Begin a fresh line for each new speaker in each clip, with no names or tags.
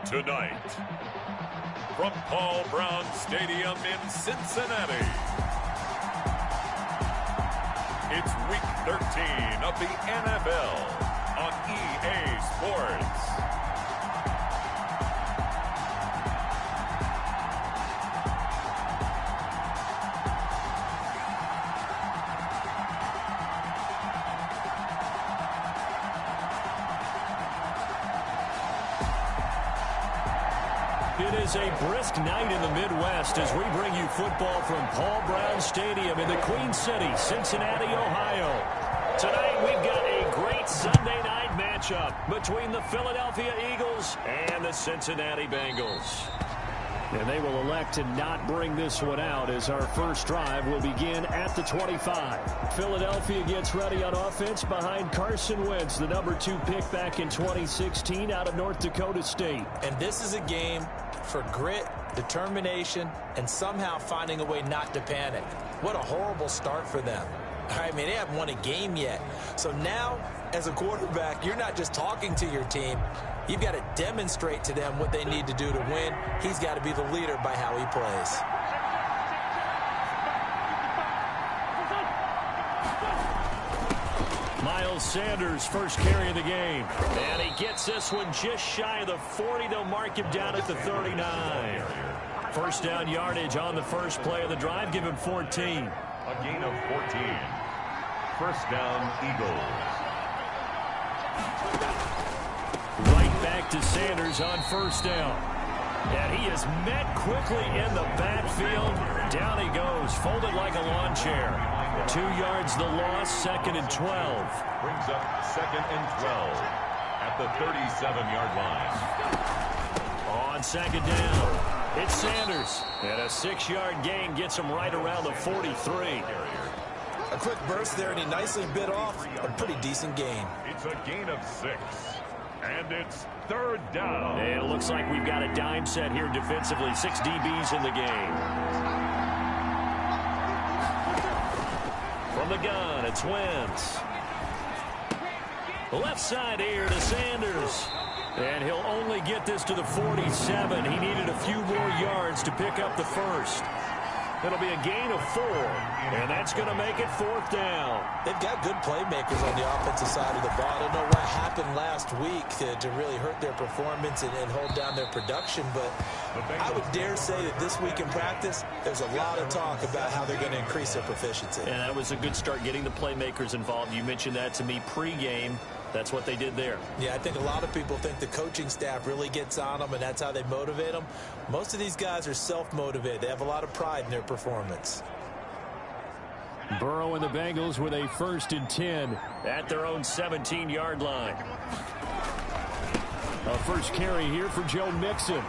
Tonight, from Paul Brown Stadium in Cincinnati, it's Week 13 of the NFL on EA Sports.
It is a brisk night in the Midwest as we bring you football from Paul Brown Stadium in the Queen City, Cincinnati, Ohio. Tonight we've got a great Sunday night matchup between the Philadelphia Eagles and the Cincinnati Bengals. And they will elect to not bring this one out as our first drive will begin at the 25. Philadelphia gets ready on offense behind Carson Wentz, the #2 pick back in 2016 out of North Dakota State.
And this is a game for grit, determination, and somehow finding a way not to panic. What a horrible start for them. I mean, they haven't won a game yet. So now, as a quarterback, you're not just talking to your team. You've got to demonstrate to them what they need to do to win. He's got to be the leader by how he plays.
Miles Sanders, first carry of the game. And he gets this one just shy of the 40. They'll mark him down at the 39. First down yardage on the first play of the drive. Give him 14.
A gain of 14. First down, Eagles.
Right back to Sanders on first down. And he is met quickly in the backfield. Down he goes, folded like a lawn chair. 2 yards the loss, 2nd and 12.
Brings up 2nd and 12 at the 37-yard line.
On 2nd down, it's Sanders. And a 6-yard gain gets him right around the 43.
A quick burst there, and he nicely bit off a pretty decent gain.
It's a gain of 6. And it's 3rd down.
And it looks like we've got a dime set here defensively. 6 DBs in the game. From the gun, it's Wentz. Left side here to Sanders. And he'll only get this to the 47. He needed a few more yards to pick up the first. It'll be a gain of 4, and that's going to make it 4th down.
They've got good playmakers on the offensive side of the ball. I don't know what happened last week to really hurt their performance and hold down their production, but I would dare say that this week in practice, there's a lot of talk about how they're going to increase their proficiency.
And that was a good start getting the playmakers involved. You mentioned that to me pregame. That's what they did there.
Yeah, I think a lot of people think the coaching staff really gets on them, and that's how they motivate them. Most of these guys are self-motivated. They have a lot of pride in their performance.
Burrow and the Bengals with a 1st and 10 at their own 17-yard line. A first carry here for Joe Mixon.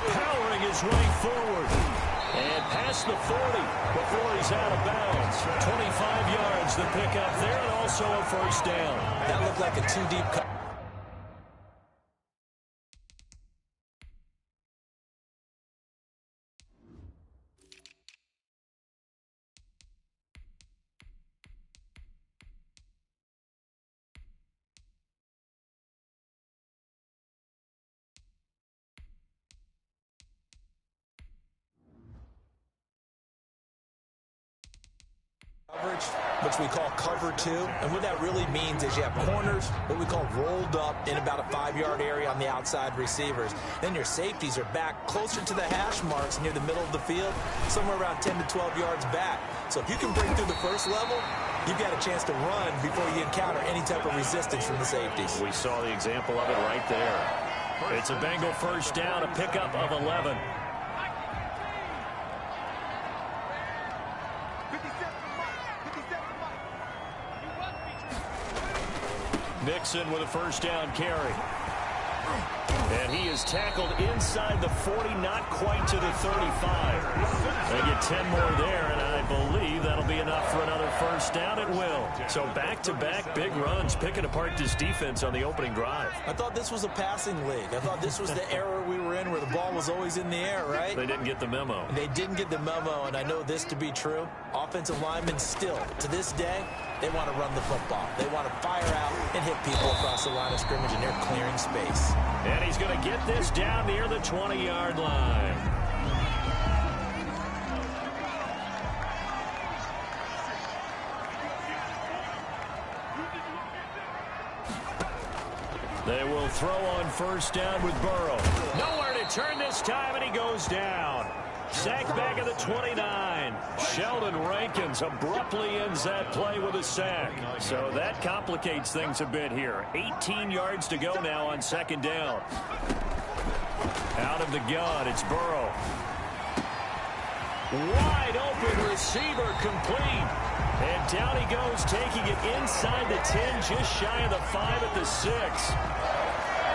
Powering his way forward. And past the 40 before he's out of bounds. 25 yards the pickup there, and also a first down.
That looked like a too-deep cut. Coverage, which we call cover 2, and what that really means is you have corners, what we call rolled up in about a 5-yard area on the outside receivers. Then your safeties are back closer to the hash marks near the middle of the field, somewhere around 10 to 12 yards back. So if you can break through the first level, you've got a chance to run before you encounter any type of resistance from the safeties.
We saw the example of it right there. It's a Bengal first down, a pickup of 11. Mixon with a first down carry. And he is tackled inside the 40, not quite to the 35. They get 10 more there, and I believe that'll be enough for another first down. It will. So back-to-back big runs, picking apart this defense on the opening drive.
I thought this was a passing league. I thought this was the era we were in where the ball was always in the air, right?
They didn't get the memo.
They didn't get the memo, and I know this to be true. Offensive linemen still, to this day, they want to run the football. They want to fire out and hit people across the line of scrimmage, and they're clearing space.
And he's going to get this down near the 20-yard line. They will throw on first down with Burrow. Nowhere to turn this time, and he goes down. Sacked back at the 29. Sheldon Rankins abruptly ends that play with a sack. So that complicates things a bit here. 18 yards to go now on second down. Out of the gun, it's Burrow. Wide open receiver complete. And down he goes, taking it inside the 10, just shy of the 5 at the 6.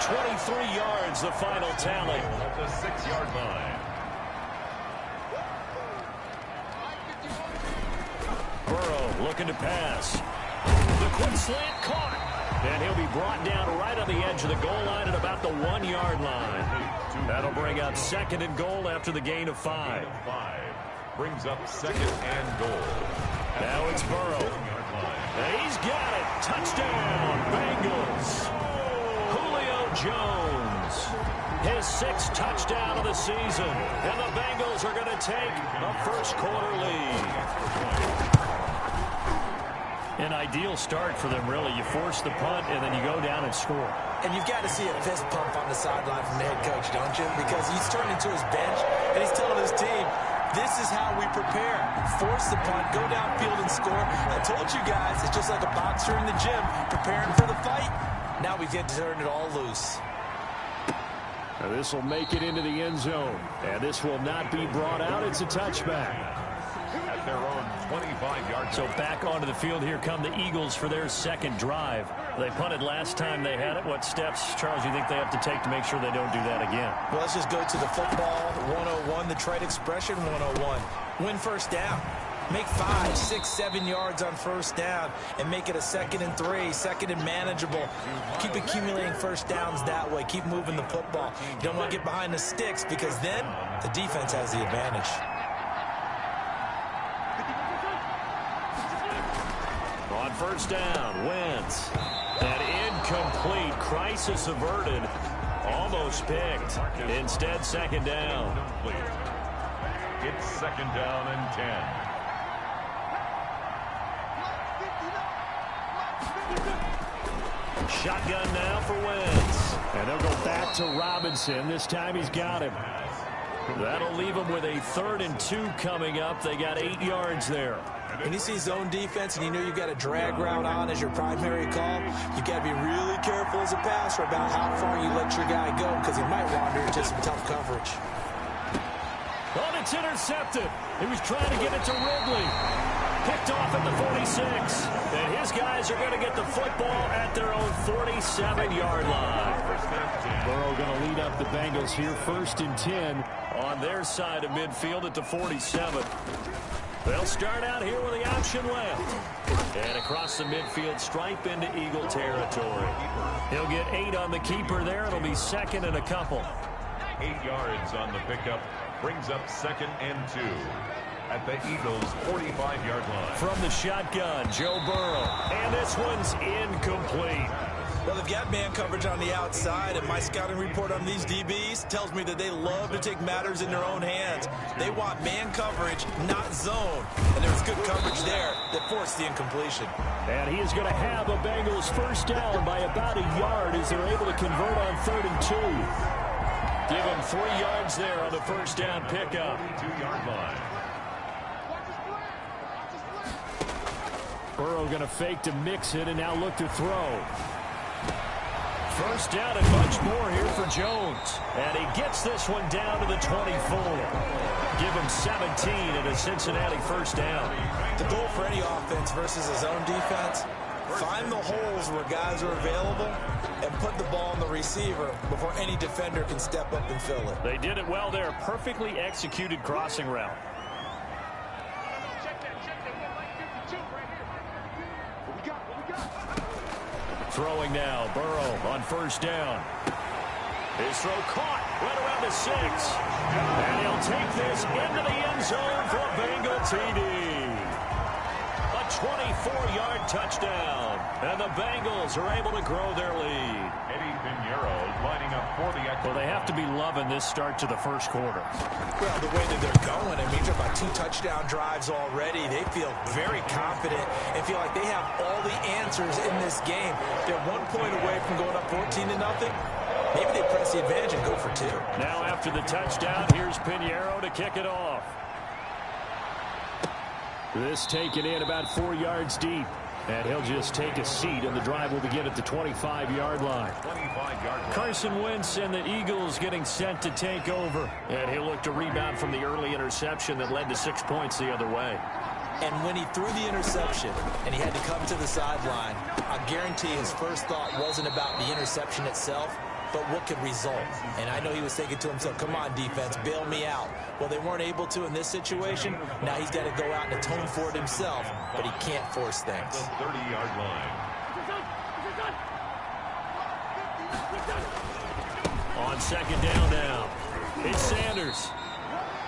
23 yards, the final tally.
At the 6-yard line.
Burrow looking to pass. The quick slant caught. And he'll be brought down right on the edge of the goal line at about the 1-yard line. That'll bring up second and goal after the gain of 5.
Brings up second and goal.
Now it's Burrow. And he's got it. Touchdown, Bengals. Julio Jones. His 6th touchdown of the season. And the Bengals are going to take a first-quarter lead. An ideal start for them, really. You force the punt, and then you go down and score.
And you've got to see a fist pump on the sideline from the head coach, don't you? Because he's turning to his bench, and he's telling his team, this is how we prepare. Force the punt, go downfield and score. I told you guys, it's just like a boxer in the gym preparing for the fight. Now we get to turn it all loose.
Now this will make it into the end zone. And this will not be brought out. It's a touchback.
At their own 25-yard.
So back onto the field, here come the Eagles for their second drive. They punted last time they had it. What steps, Charles, you think they have to take to make sure they don't do that again?
Well, let's just go to the football 101, the trade expression 101. Win first down. Make 5, 6, 7 yards on first down and make it a 2nd and 3, 2nd and manageable. Keep accumulating first downs that way. Keep moving the football. You don't want to get behind the sticks because then the defense has the advantage.
On first down, Wentz. And incomplete. Crisis averted. Almost picked. Instead, second down.
It's second down and 10.
Shotgun now for Wentz. And they'll go back to Robinson. This time he's got him. That'll leave him with a 3rd and 2 coming up. They got 8 yards there.
When you see zone defense and you know you've got a drag route on as your primary call, you've got to be really careful as a passer about how far you let your guy go because he might wander into some tough coverage.
Oh, it's intercepted. He was trying to get it to Ridley. Picked off at the 46. And his guys are going to get the football at their own 47-yard line. Burrow going to lead up the Bengals here, 1st and 10 on their side of midfield at the 47. They'll start out here with the option left. And across the midfield, stripe into Eagle territory. He'll get 8 on the keeper there. It'll be 2nd and a couple.
8 yards on the pickup. Brings up 2nd and 2 at the Eagles' 45-yard line.
From the shotgun, Joe Burrow. And this one's incomplete.
Well, they've got man coverage on the outside, and my scouting report on these DBs tells me that they love to take matters in their own hands. They want man coverage, not zone. And there was good coverage there that forced the incompletion.
And he is going to have a Bengals first down by about a yard as they're able to convert on 3rd and 2. Give him 3 yards there on the first down pickup.
2-yard line.
Burrow going to fake to mix it and now look to throw. First down and much more here for Jones. And he gets this one down to the 24. Give him 17 and a Cincinnati first down.
The goal for any offense versus a zone defense, find the holes where guys are available and put the ball on the receiver before any defender can step up and fill it.
They did it well there. Perfectly executed crossing route. Throwing now, Burrow on first down. His throw caught right around the 6. And he'll take this into the end zone for a Bengal TD. A 24-yard touchdown. And the Bengals are able to grow their lead.
Eddie Pinheiro lining up for the extra.
Well, they have to be loving this start to the first quarter.
Well, the way that they're going, I mean, you're about 2 touchdown drives already. They feel very confident and feel like they have all the answers in this game. They're 1 point away from going up 14-0. Maybe they press the advantage and go for 2.
Now after the touchdown, here's Pinheiro to kick it off. This taken in about 4 yards deep. And he'll just take a seat, and the drive will begin at the 25-yard line.
25-yard line.
Carson Wentz and the Eagles getting set to take over. And he'll look to rebound from the early interception that led to 6 points the other way.
And when he threw the interception and he had to come to the sideline, I guarantee his first thought wasn't about the interception itself, but what could result. And I know he was thinking to himself, come on, defense, bail me out. Well, they weren't able to in this situation. Now he's got to go out and atone for it himself, but he can't force things.
The 30-yard line.
On second down now, it's Sanders.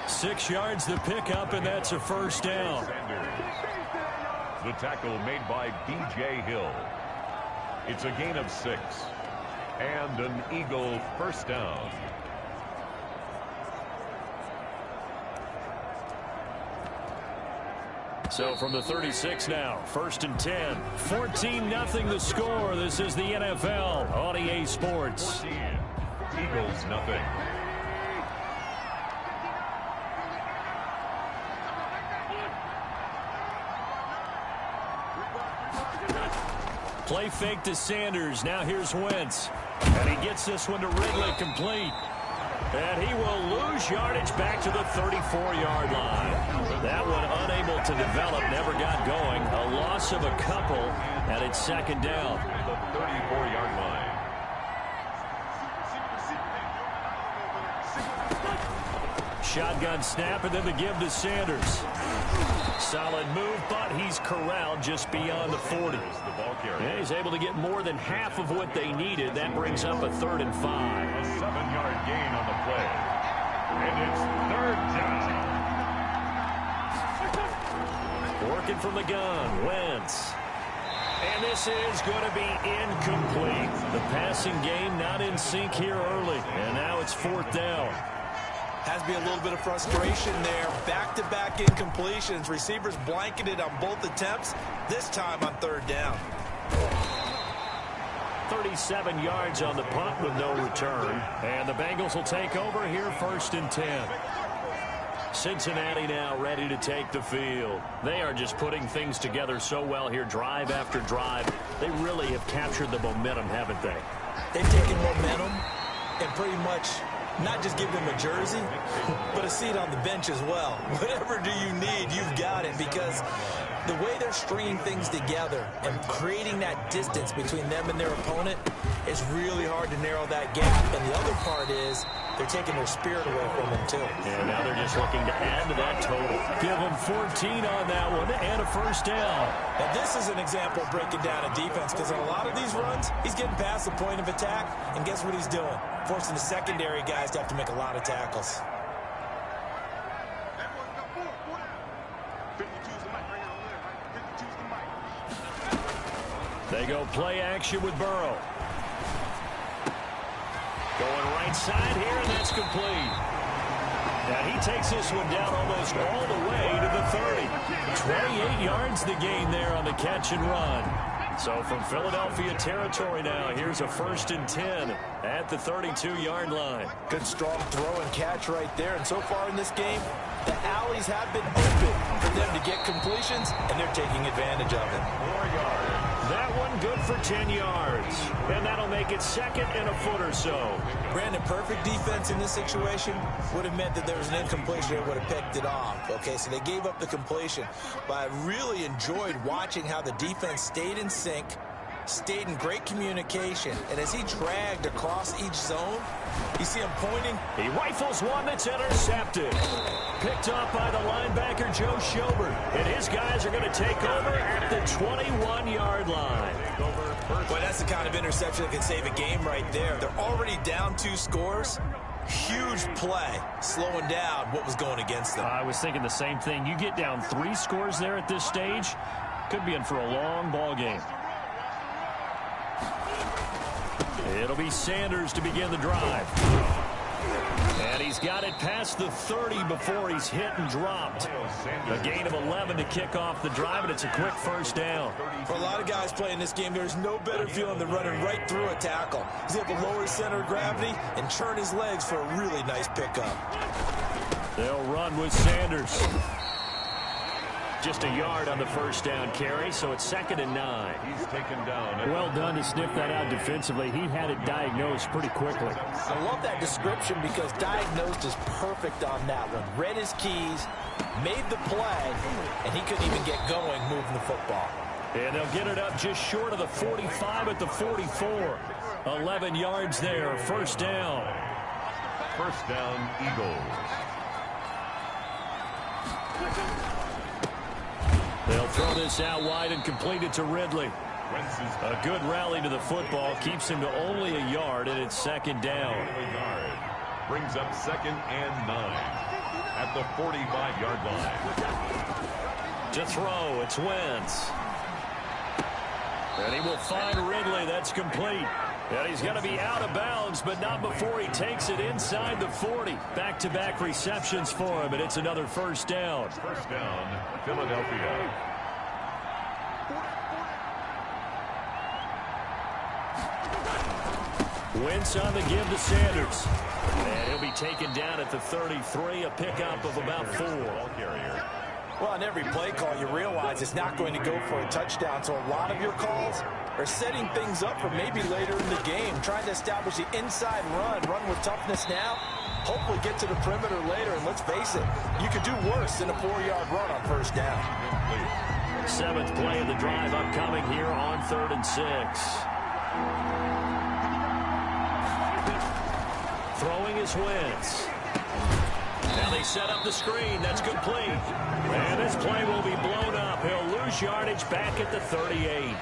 6 yards the pickup, and that's a first down.
Sanders. The tackle made by B.J. Hill. It's a gain of 6. And an Eagle first down.
So from the 36 now, 1st and 10. 14-0 the score. This is the NFL on EA Sports.
14. Eagles nothing.
Play fake to Sanders. Now here's Wentz. And he gets this one to Ridley complete. And he will lose yardage back to the 34-yard line. That one unable to develop, never got going. A loss of a couple, and it's second down.
The 34-yard line.
Shotgun snap, and then the give to Sanders. Solid move, but he's corralled just beyond the 40. Yeah, he's able to get more than half of what they needed. That brings up a 3rd and 5.
A 7-yard gain on the play. And it's 3rd down.
Working from the gun, Wentz. And this is going to be incomplete. The passing game not in sync here early. And now it's 4th down.
Has to be a little bit of frustration there. Back-to-back incompletions. Receivers blanketed on both attempts, this time on 3rd down.
37 yards on the punt with no return. And the Bengals will take over here 1st and 10. Cincinnati now ready to take the field. They are just putting things together so well here, drive after drive. They really have captured the momentum, haven't they?
They've taken momentum and pretty much not just give them a jersey, but a seat on the bench as well. Whatever do you need, you've got it, because the way they're stringing things together and creating that distance between them and their opponent is really hard to narrow that gap. And the other part is they're taking their spirit away from them, too.
And now they're just looking to add to that total. Give them 14 on that one and a first down.
Now, this is an example of breaking down a defense, because in a lot of these runs, he's getting past the point of attack, and guess what he's doing? Forcing the secondary guys to have to make a lot of tackles.
They go play action with Burrow. Going right side here, and that's complete. Now he takes this one down almost all the way to the 30. 28 yards the gain there on the catch and run. So from Philadelphia territory now, here's a 1st and 10 at the 32-yard line.
Good strong throw and catch right there. And so far in this game, the alleys have been open for them to get completions, and they're taking advantage of it.
4 yards.
That one good for 10 yards. And that'll make it 2nd and a foot or so.
Brandon, perfect defense in this situation would have meant that there was an incompletion. They would have picked it off. Okay, so they gave up the completion. But I really enjoyed watching how the defense stayed in sync, stayed in great communication. And as he dragged across each zone, you see him pointing.
He rifles one that's intercepted. Picked off by the linebacker, Joe Schobert. And his guys are going to take over at the 21-yard line.
Boy, that's the kind of interception that can save a game right there. They're already down 2 scores. Huge play, slowing down what was going against them.
I was thinking the same thing. You get down 3 scores there at this stage, could be in for a long ball game. It'll be Sanders to begin the drive. And he's got it past the 30 before he's hit and dropped. A gain of 11 to kick off the drive, and it's a quick first down.
For a lot of guys playing this game, there's no better feeling than running right through a tackle. He's able to lower his center of gravity and turn his legs for a really nice pickup.
They'll run with Sanders. Just a yard on the first down carry, so it's 2nd and 9.
He's taken down.
Well done to sniff that out defensively. He had it diagnosed pretty quickly.
I love that description because diagnosed is perfect on that one. Read his keys, made the play, and he couldn't even get going moving the football.
And they'll get it up just short of the 45 at the 44. 11 yards there, first down.
First down, Eagles.
They'll throw this out wide and complete it to Ridley. A good rally to the football keeps him to only a yard, and it's 2nd down.
Brings up 2nd and 9 at the 45-yard line.
To throw, it's Wentz. And he will find Ridley. That's complete. And he's going to be out of bounds, but not before he takes it inside the 40. Back-to-back receptions for him, and it's another first down.
First down, Philadelphia.
Wentz on the give to Sanders. And he'll be taken down at the 33, a pickup of about 4.
Ball carrier.
Well, on every play call, you realize it's not going to go for a touchdown, so a lot of your calls are setting things up for maybe later in the game, trying to establish the inside run with toughness now, hopefully get to the perimeter later, and let's face it, you could do worse than a 4-yard run on first down.
7th play of the drive upcoming here on 3rd and 6. Throwing is Wentz. Now they set up the screen. That's complete. And this play will be blown up. He'll lose yardage back at the 38.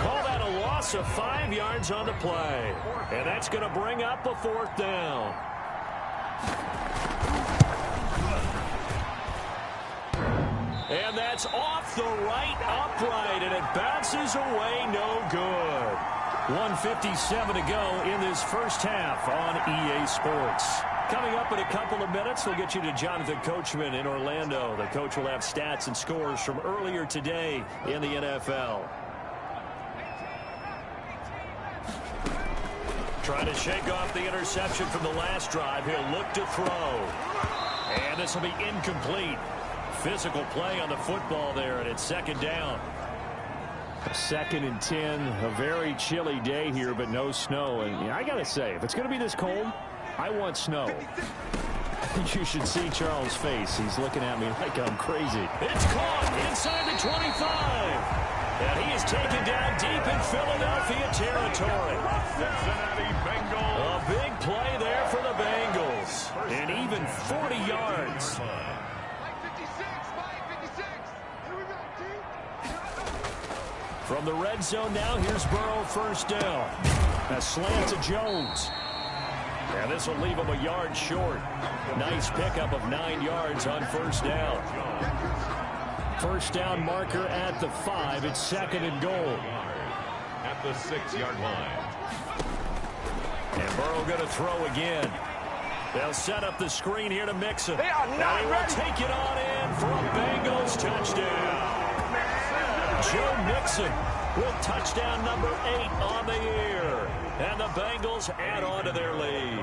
Call that a loss of 5 yards on the play. And that's going to bring up a 4th down. And that's off the right upright, and it bounces away no good. 1:57 to go in this first half on EA Sports. Coming up in a couple of minutes, we'll get you to Jonathan Coachman in Orlando. The coach will have stats and scores from earlier today in the NFL. Trying to shake off the interception from the last drive. He'll look to throw. And this will be incomplete. Physical play on the football there, and it's 2nd down. 2nd and 10, a very chilly day here, but no snow. And I got to say, if it's going to be this cold, I want snow. You should see Charles' face. He's looking at me like I'm crazy. It's caught inside the 25. And he is taken down deep in Philadelphia territory.
Cincinnati Bengals.
A big play there for the Bengals. And even 40 yards. From the red zone now, here's Burrow, first down. A slant to Jones. And this will leave him a yard short. Nice pickup of 9 yards on first down. First down marker at the 5. It's 2nd and goal.
At the 6-yard line.
And Burrow going to throw again. They'll set up the screen here to Mixon.
They are not
and he will take it on in for a Bengals touchdown. Joe Mixon with touchdown number 8 on the year. And the Bengals add on to their lead.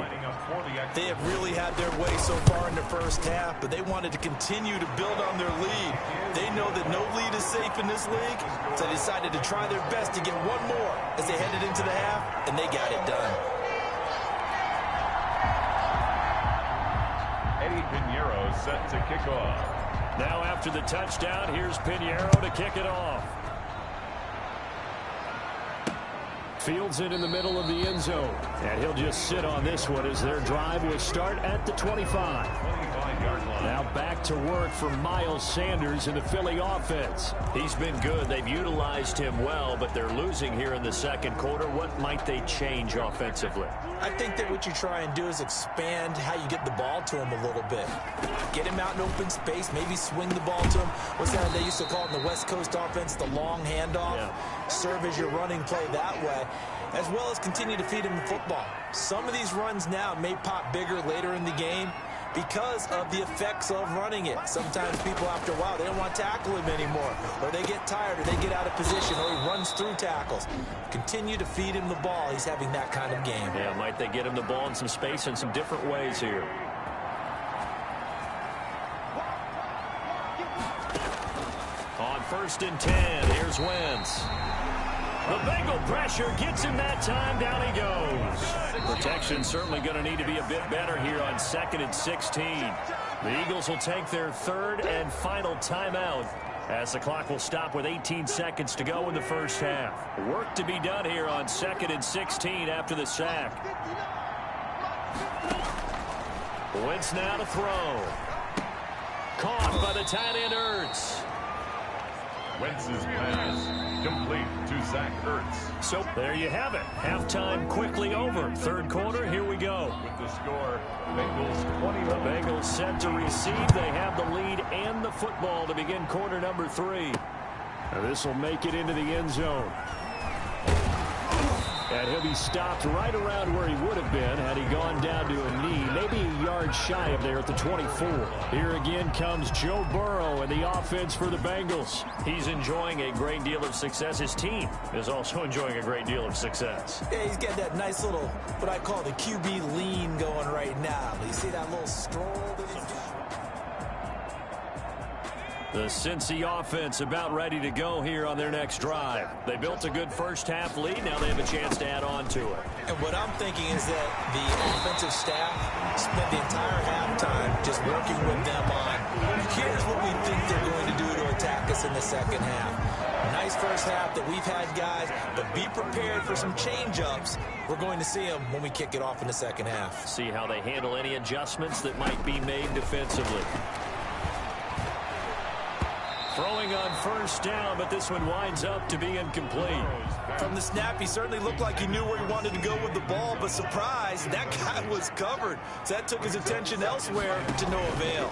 They have really had their way so far in the first half, but they wanted to continue to build on their lead. They know that no lead is safe in this league, so they decided to try their best to get one more as they headed into the half, and they got it done.
Eddie Pinheiro set to kick off.
Now after the touchdown, here's Pinheiro to kick it off. Fields it in the middle of the end zone. And he'll just sit on this one as their drive will start at the 25.
25-yard line.
Now back to work for Miles Sanders in the Philly offense. He's been good. They've utilized him well, but they're losing here in the second quarter. What might they change offensively?
I think that what you try and do is expand how you get the ball to him a little bit. Get him out in open space, maybe swing the ball to him. What's that they used to call it in the West Coast offense, the long handoff? Yeah. Serve as your running play that way, as well as continue to feed him the football. Some of these runs now may pop bigger later in the game because of the effects of running it. Sometimes people, after a while, they don't want to tackle him anymore, or they get tired, or they get out of position, or he runs through tackles. Continue to feed him the ball. He's having that kind of game.
Yeah, might they get him the ball in some space in some different ways here. On 1st and 10, here's Wentz. The Bengal pressure gets him that time. Down he goes. Protection certainly going to need to be a bit better here on 2nd and 16. The Eagles will take their 3rd and final timeout as the clock will stop with 18 seconds to go in the first half. Work to be done here on 2nd and 16 after the sack. Wentz now to throw. Caught by the tight end Ertz.
Wentz's pass complete to Zach Ertz.
So there you have it. Halftime quickly over. Third quarter, here we go.
With the score, Bengals 21.
The Bengals set to receive. They have the lead and the football to begin quarter number 3. This will make it into the end zone. And he'll be stopped right around where he would have been had he gone down to a knee, maybe a yard shy of there at the 24. Here again comes Joe Burrow and the offense for the Bengals. He's enjoying a great deal of success. His team is also enjoying a great deal of success.
Yeah, he's got that nice little, what I call the QB lean going right now. You see that little stroll that he's got?
The Cincy offense about ready to go here on their next drive. They built a good first half lead. Now they have a chance to add on to it.
And what I'm thinking is that the offensive staff spent the entire halftime just working with them on, here's what we think they're going to do to attack us in the second half. Nice first half that we've had, guys, but be prepared for some change-ups. We're going to see them when we kick it off in the second half.
See how they handle any adjustments that might be made defensively. Throwing on first down, but this one winds up to be incomplete.
From the snap, he certainly looked like he knew where he wanted to go with the ball, but surprise, that guy was covered. So that took his attention elsewhere to no avail.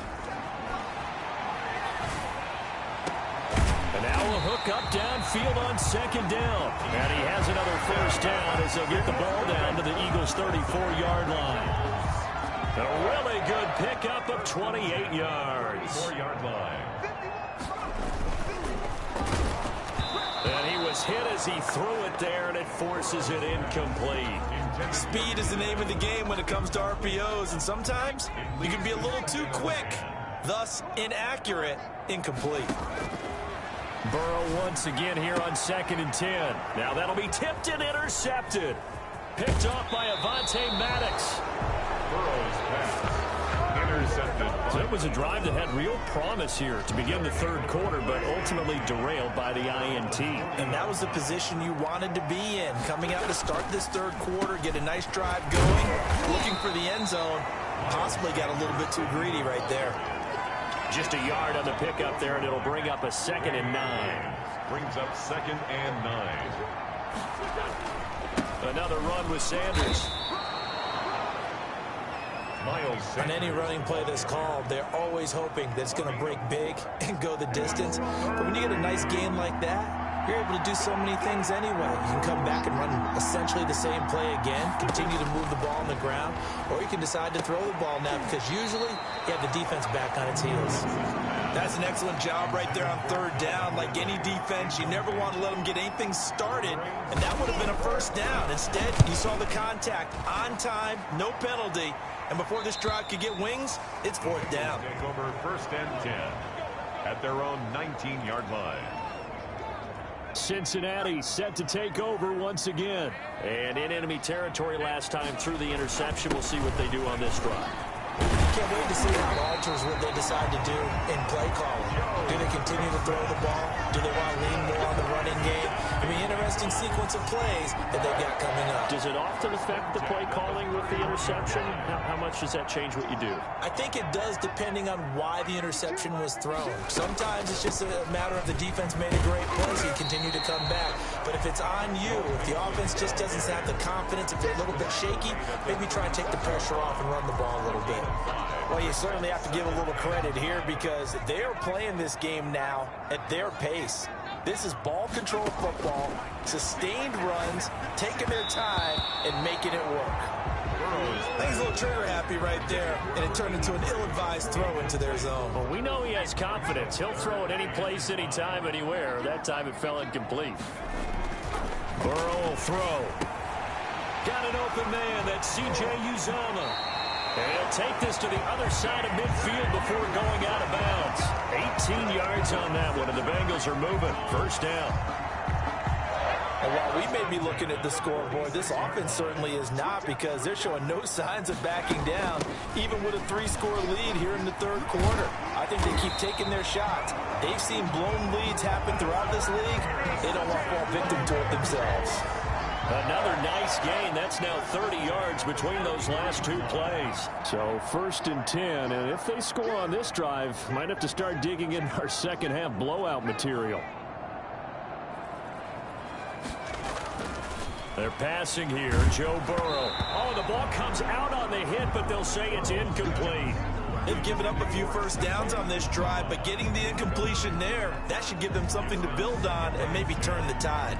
And now a hook up downfield on second down. And he has another first down as they'll get the ball down to the Eagles' 34-yard line. A really good pickup of 28 yards.
4-yard line.
And he was hit as he threw it there, and it forces it incomplete.
Speed is the name of the game when it comes to RPOs, and sometimes you can be a little too quick, thus inaccurate, incomplete.
Burrow once again here on 2nd and 10. Now that'll be tipped and intercepted. Picked off by Avonte Maddox.
Burrow's pass intercepted.
So it was a drive that had real promise here to begin the third quarter, but ultimately derailed by the INT.
And that was the position you wanted to be in. Coming out to start this third quarter, get a nice drive going, looking for the end zone. Possibly got a little bit too greedy right there.
Just a yard on the pickup there, and it'll bring up a 2nd and 9.
Brings up 2nd and 9.
Another run with Sanders.
Miles Sanders.
On any running play that's called, they're always hoping that it's going to break big and go the distance. But when you get a nice game like that, you're able to do so many things anyway. You can come back and run essentially the same play again, continue to move the ball on the ground, or you can decide to throw the ball now because usually you have the defense back on its heels. That's an excellent job right there on third down. Like any defense, you never want to let them get anything started, and that would have been a first down. Instead, you saw the contact on time, no penalty, and before this drive could get wings, it's fourth down.
Take over 1st and 10 at their own 19-yard line.
Cincinnati set to take over once again. And in enemy territory last time through the interception. We'll see what they do on this drive.
can't wait to see how it alters what they decide to do in play calling. Do they continue to throw the ball? Do they want to lean more on the running game? It'll be an interesting sequence of plays that they've got coming up.
Does it often affect the play calling with the interception? How much does that change what you do?
I think it does, depending on why the interception was thrown. Sometimes it's just a matter of the defense made a great play, so you continue to come back. But if it's on you, if the offense just doesn't have the confidence, if they're a little bit shaky, maybe try and take the pressure off and run the ball a little bit.
Well, you certainly have to give a little credit here because they're playing this game now at their pace. This is ball control football, sustained runs, taking their time, and making it work.
He's a little trigger happy right there, and it turned into an ill-advised throw into their zone.
Well, we know he has confidence. He'll throw it any place, anytime, anywhere. That time it fell incomplete. Burrow will throw. Got an open man. That's C.J. Uzomah. And he'll take this to the other side of midfield before going out of bounds. 18 yards on that one, and the Bengals are moving. First down.
And while we may be looking at the scoreboard, this offense certainly is not, because they're showing no signs of backing down, even with a 3-score lead here in the third quarter. I think they keep taking their shots. They've seen blown leads happen throughout this league. They don't want to fall victim to it themselves.
Another nice gain. That's now 30 yards between those last two plays. So 1st and 10, and if they score on this drive, might have to start digging in our second half blowout material. They're passing here. Joe Burrow. Oh, the ball comes out on the hit, but they'll say it's incomplete.
They've given up a few first downs on this drive, but getting the incompletion there, that should give them something to build on and maybe turn the tide.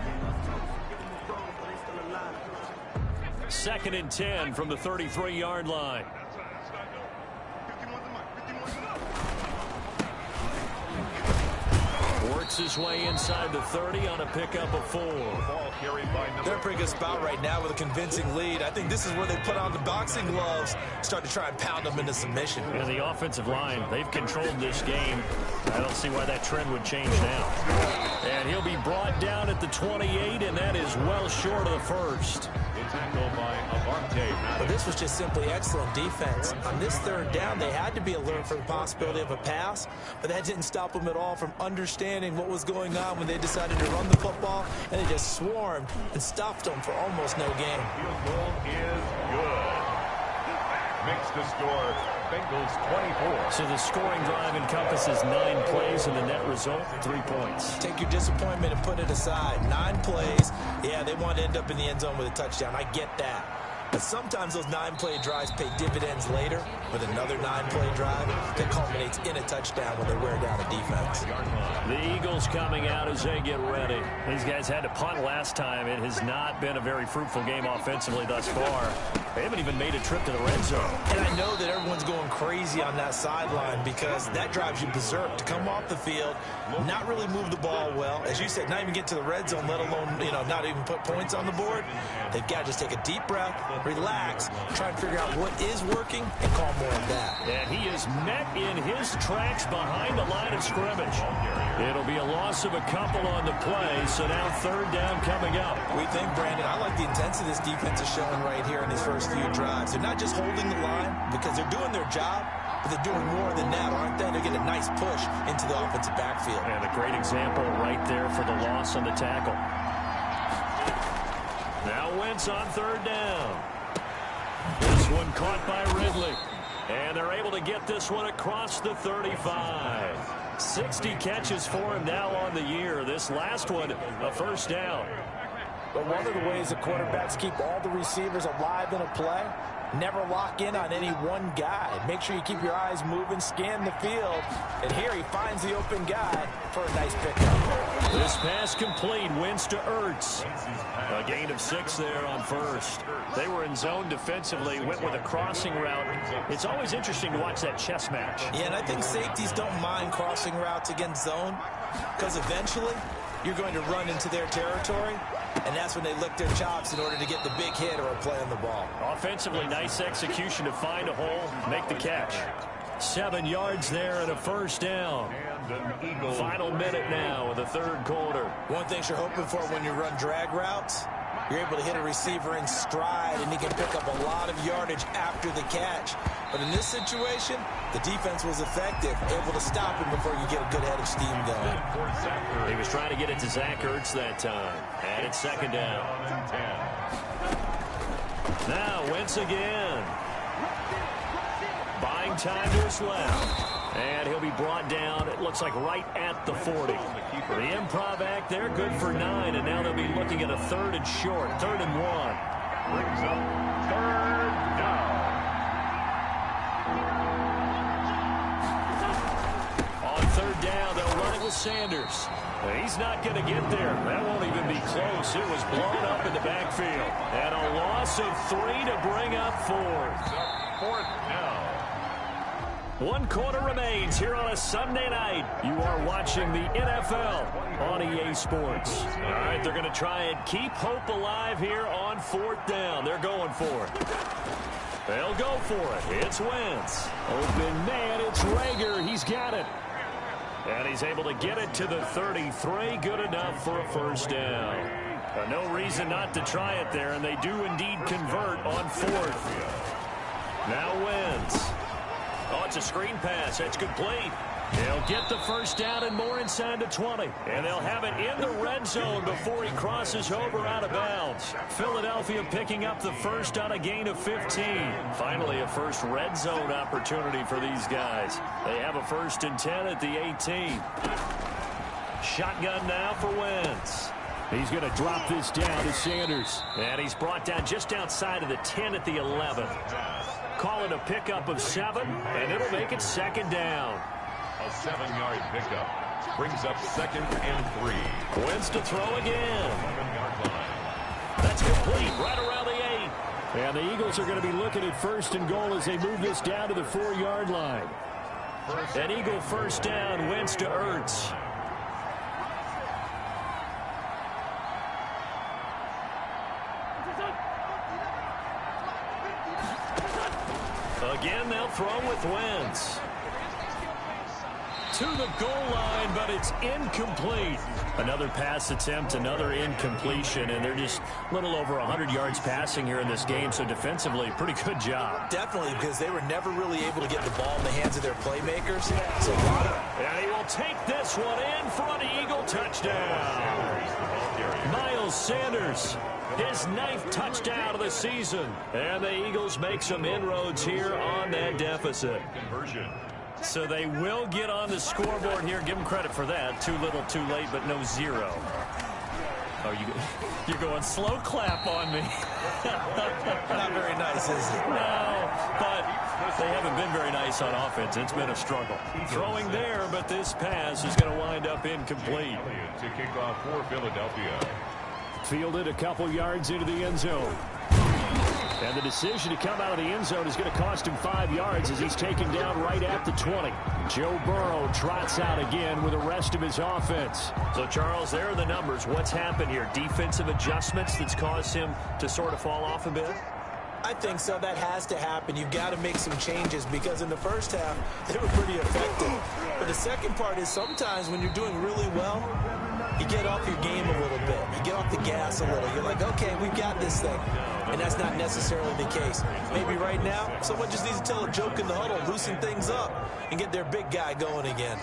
2nd and 10 from the 33-yard line. Works his way inside the 30 on a pickup of 4.
They're in a pretty good spot right now with a convincing lead. I think this is where they put on the boxing gloves, start to try and pound them into submission.
And the offensive line, they've controlled this game. I don't see why that trend would change now. And he'll be brought down at the 28, and that is well short of the first.
But this was just simply excellent defense. On this third down, they had to be alert for the possibility of a pass, but that didn't stop them at all from understanding what was going on when they decided to run the football, and they just swarmed and stuffed them for almost no gain.
Field goal is good. Makes the score Bengals 24.
So the scoring drive encompasses 9 plays, and the net result, 3 points.
Take your disappointment and put it aside. 9 plays. Yeah, they want to end up in the end zone with a touchdown. I get that. But sometimes those 9-play drives pay dividends later with another 9-play drive that culminates in a touchdown when they wear down a defense.
The Eagles coming out as they get ready. These guys had to punt last time. It has not been a very fruitful game offensively thus far. They haven't even made a trip to the red zone.
And I know that everyone's going crazy on that sideline because that drives you berserk to come off the field, not really move the ball well. As you said, not even get to the red zone, let alone, not even put points on the board. They've got to just take a deep breath, relax, try and figure out what is working, and call more of that.
And he is met in his tracks behind the line of scrimmage. It'll be a loss of a couple on the play, so now third down coming up.
We think, Brandon, I like the intensity this defense is showing right here in these first few drives. They're not just holding the line because they're doing their job, but they're doing more than that, aren't they? They're getting a nice push into the offensive backfield.
And a great example right there for the loss on the tackle. Now Wentz on third down. This one caught by Ridley. And they're able to get this one across the 35. 60 catches for him now on the year. This last one, a first down.
But one of the ways the quarterbacks keep all the receivers alive in a play, never lock in on any one guy. Make sure you keep your eyes moving, scan the field. And here he finds the open guy for a nice pickup.
This pass complete. Wentz to Ertz. A gain of 6 there on first. They were in zone defensively, went with a crossing route. It's always interesting to watch that chess match.
Yeah, and I think safeties don't mind crossing routes against zone because eventually you're going to run into their territory, and that's when they lick their chops in order to get the big hit or a play on the ball.
Offensively, nice execution to find a hole, make the catch. 7 yards there and a first down. Final minute now of the third quarter.
One thing you're hoping for when you run drag routes, You're able to hit a receiver in stride, and he can pick up a lot of yardage after the catch. But in this situation, the defense was effective, able to stop him before you get a good head of steam going.
He was trying to get it to Zach Ertz that time. And it's second down. Now Wentz again. Buying time to his left. And he'll be brought down, it looks like right at the 40. The improv act there, good for 9. And now they'll be looking at a 3rd and short, 3rd and 1.
Brings up 3rd down.
On 3rd down, they'll run it with Sanders. He's not going to get there. That won't even be close. It was blown up in the backfield. And a loss of 3 to bring up 4th.
4th down.
1 quarter remains here on a Sunday night. You are watching the NFL on EA Sports. All right, they're going to try and keep hope alive here on 4th down. They're going for it. They'll go for it. It's Wentz. Open man, it's Rager. He's got it. And he's able to get it to the 33. Good enough for a 1st down. No reason not to try it there, and they do indeed convert on 4th. Now Wentz. Oh, it's a screen pass. That's complete. He'll get the 1st down and more inside the 20. And they'll have it in the red zone before he crosses over out of bounds. Philadelphia picking up the 1st on a gain of 15. Finally, a first red zone opportunity for these guys. They have a 1st and 10 at the 18. Shotgun now for Wentz. He's going to drop this down to Sanders. And he's brought down just outside of the 10 at the 11. Call it a pickup of 7, and it'll make it 2nd down.
A 7-yard pickup. Brings up 2nd and 3.
Wentz to throw again.
7-yard line.
That's complete right around the 8. And the Eagles are going to be looking at 1st and goal as they move this down to the 4-yard line. An Eagle 1st down, Wentz to Ertz. Again, they'll throw with Wentz. To the goal line, but it's incomplete. Another pass attempt, another incompletion, and they're just a little over 100 yards passing here in this game, so defensively, pretty good job.
Definitely, because they were never really able to get the ball in the hands of their playmakers. So
and he will take this one in for an Eagle touchdown. Miles Sanders. His 9th touchdown of the season. And the Eagles make some inroads here on that deficit.
Conversion.
So they will get on the scoreboard here. Give them credit for that. Too little, too late, but no 0. Oh, you're going slow clap on me.
not very nice, is it?
No, but they haven't been very nice on offense. It's been a struggle. Throwing there, but this pass is going to wind up incomplete.
To kick off for Philadelphia.
Fielded a couple yards into the end zone. And the decision to come out of the end zone is going to cost him 5 yards as he's taken down right at the 20. Joe Burrow trots out again with the rest of his offense. So, Charles, there are the numbers. What's happened here? Defensive adjustments that's caused him to sort of fall off a bit?
I think so. That has to happen. You've got to make some changes because in the first half, they were pretty effective. But the second part is sometimes when you're doing really well, you get off your game a little bit. You get off the gas a little. You're like, okay, we've got this thing. And that's not necessarily the case. Maybe right now, someone just needs to tell a joke in the huddle, loosen things up, and get their big guy going again.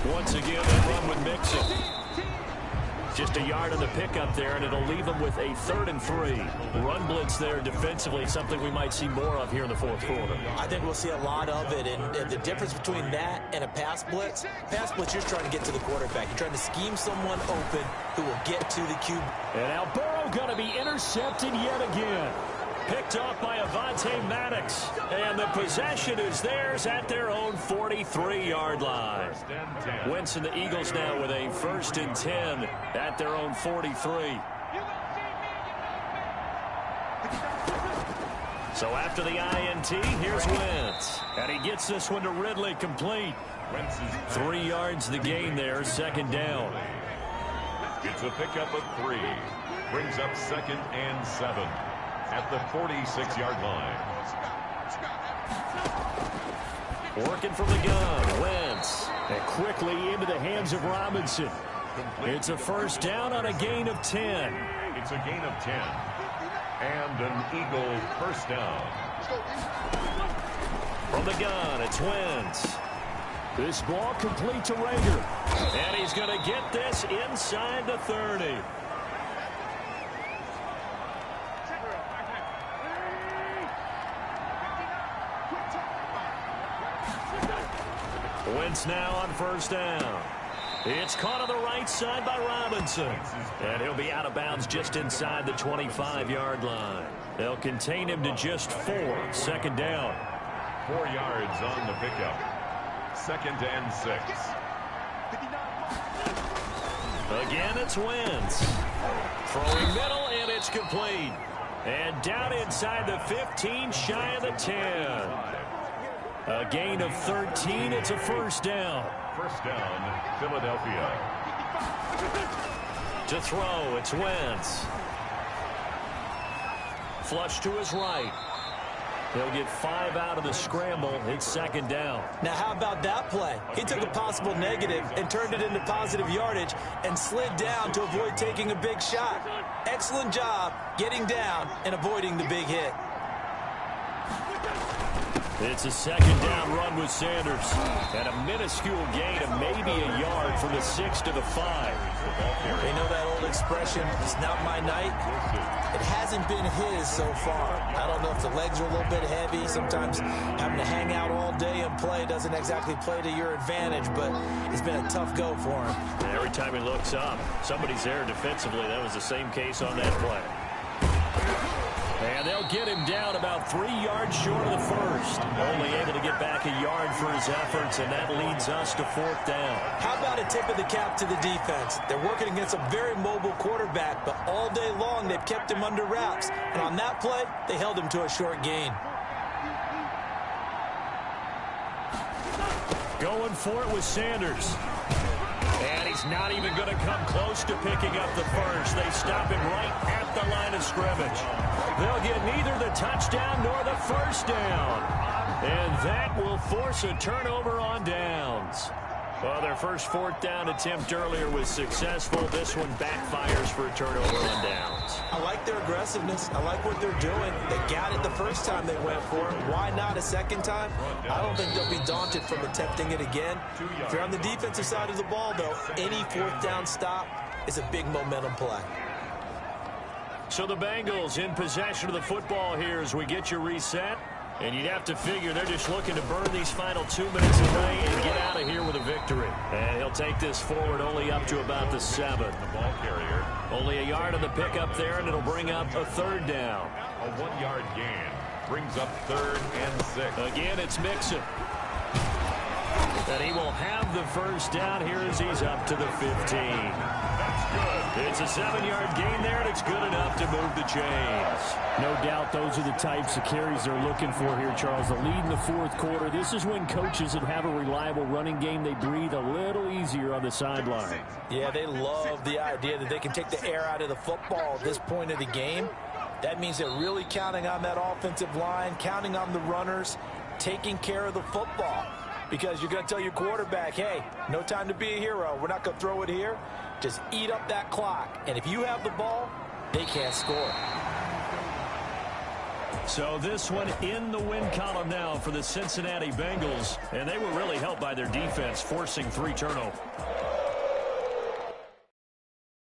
Once again, they run with Mixon. Just a yard on the pickup there, and it'll leave them with a 3rd and 3. Run blitz there defensively, something we might see more of here in the 4th quarter.
I think we'll see a lot of it, and the difference between that and a pass blitz, you're trying to get to the quarterback. You're trying to scheme someone open who will get to the QB.
And now Burrow going to be intercepted yet again. Picked off by Avonte Maddox. And the possession is theirs at their own 43-yard line. Wentz and the Eagles now with a 1st and 10 at their own 43. So after the INT, here's Wentz. And he gets this one to Ridley complete. 3 yards the gain there, 2nd down.
It's a pickup of 3. Brings up 2nd and 7. At the 46-yard line.
Working from the gun, Wentz. And quickly into the hands of Robinson. It's a first down on a gain of 10.
It's a gain of 10. And an Eagle first down.
From the gun, it's Wentz. This ball complete to Rager. And he's going to get this inside the 30. Wentz now on first down. It's caught on the right side by Robinson. And he'll be out of bounds just inside the 25-yard line. They'll contain him to just 4. Second down.
4 yards on the pickup. 2nd and 6.
Again, it's Wentz. Throwing middle, and it's complete. And down inside the 15, shy of the 10. A gain of 13. It's a first down.
First down, Philadelphia.
To throw, it's Wentz. Flush to his right. He'll get 5 out of the scramble. It's second down.
Now, how about that play? He took a possible negative and turned it into positive yardage and slid down to avoid taking a big shot. Excellent job getting down and avoiding the big hit.
It's a second down run with Sanders. And a minuscule gain of maybe a yard from the 6 to the 5.
They know that old expression, it's not my night. It hasn't been his so far. I don't know if the legs are a little bit heavy. Sometimes having to hang out all day and play doesn't exactly play to your advantage, but it's been a tough go for him.
And every time he looks up, somebody's there defensively. That was the same case on that play. And they'll get him down about 3 yards short of the first. Only able to get back a yard for his efforts, and that leads us to 4th down.
How about a tip of the cap to the defense? They're working against a very mobile quarterback, but all day long they've kept him under wraps. And on that play, they held him to a short gain.
Going for it with Sanders. And he's not even going to come close to picking up the first. They stop him right at the line of scrimmage. They'll get neither the touchdown nor the first down. And that will force a turnover on downs. Well, their first 4th down attempt earlier was successful. This one backfires for a turnover on downs.
I like their aggressiveness. I like what they're doing. They got it the first time they went for it. Why not a second time? I don't think they'll be daunted from attempting it again. If you're on the defensive side of the ball, though, any 4th down stop is a big momentum play.
So the Bengals in possession of the football here as we get you reset. And you'd have to figure they're just looking to burn these final 2 minutes away and get out of here with a victory. And he'll take this forward only up to about the 7.
The ball carrier.
Only a yard on the pickup there, and it'll bring up a 3rd down.
A 1-yard gain brings up 3rd and 6.
Again, it's Mixon. And he will have the first down here as he's up to the 15. It's a 7-yard gain there, and it's good enough to move the chains.
No doubt those are the types of carries they're looking for here, Charles. The lead in the 4th quarter. This is when coaches that have a reliable running game, they breathe a little easier on the sideline.
Yeah, they love the idea that they can take the air out of the football at this point of the game. That means they're really counting on that offensive line, counting on the runners, taking care of the football. Because you're going to tell your quarterback, hey, no time to be a hero. We're not going to throw it here. Just eat up that clock. And if you have the ball, they can't score.
So this one in the win column now for the Cincinnati Bengals. And they were really helped by their defense, forcing 3 turnovers.